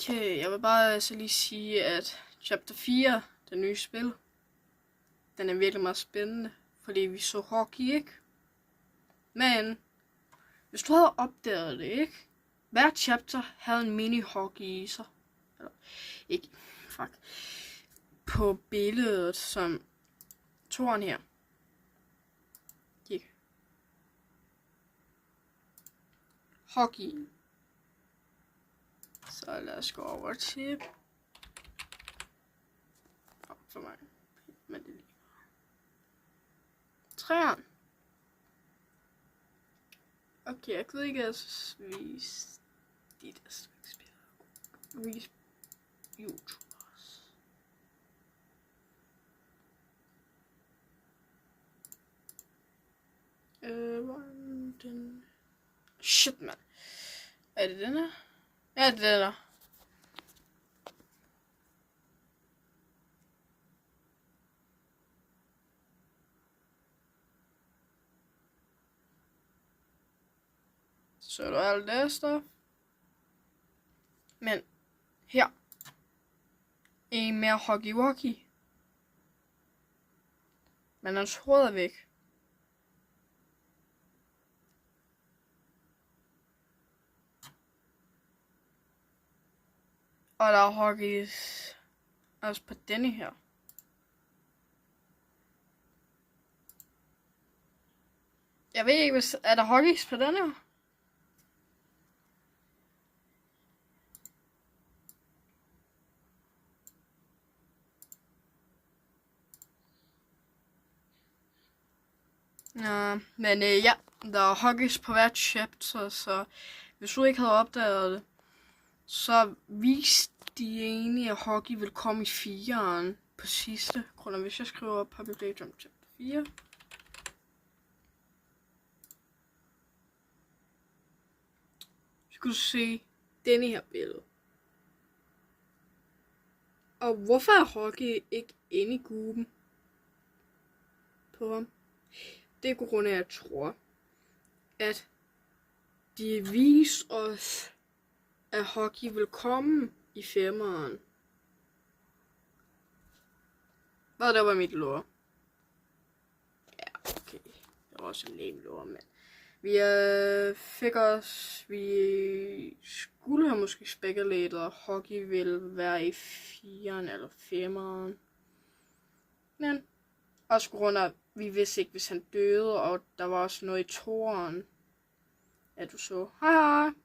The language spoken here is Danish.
Okay, jeg vil bare så lige sige, at chapter 4, det nye spil, den er virkelig meget spændende, fordi vi så hockey, ikke? Men, hvis du havde opdaget det, ikke? Hver chapter havde en mini-hockey i sig. Eller, ikke, fuck. På billedet, som toren her. Hockey. Så lad os gå over til for mig. Men det lige. Træerne. Okay, jeg ved ikke at vise de der spiller. Vise YouTubers. Hvor er den? Shit, mand. Er det den her? Ja, det er der. Så er der alt det stof. Men her. En mere hockey-walkie. Men hans hoved er væk. Og der er hockeys også på denne her. Jeg ved ikke, hvis er der hockeys på denne her? Ja, men ja, der er hockeys på hvert chapter, så hvis du ikke havde opdaget det, så viste de egentlig, at hockey vil komme i 4'eren på sidste grund. Hvis jeg skriver op Puppy Playtime chapter 4. Så kan du se denne her billede. Og hvorfor er hockey ikke inde i gruppen på ham? Det er på grund af, at jeg tror, at de viser os, at hockey vil komme i 5'eren. Hvad der var mit lore? Ja, okay. Det var også en lame lore, men vi fik os, vi skulle have måske spekuleret, at hockey ville være i 4'eren eller 5'eren. Men også på grund af, vi vidste ikke, hvis han døde, og der var også noget i 2'eren, at du så. Hej hej!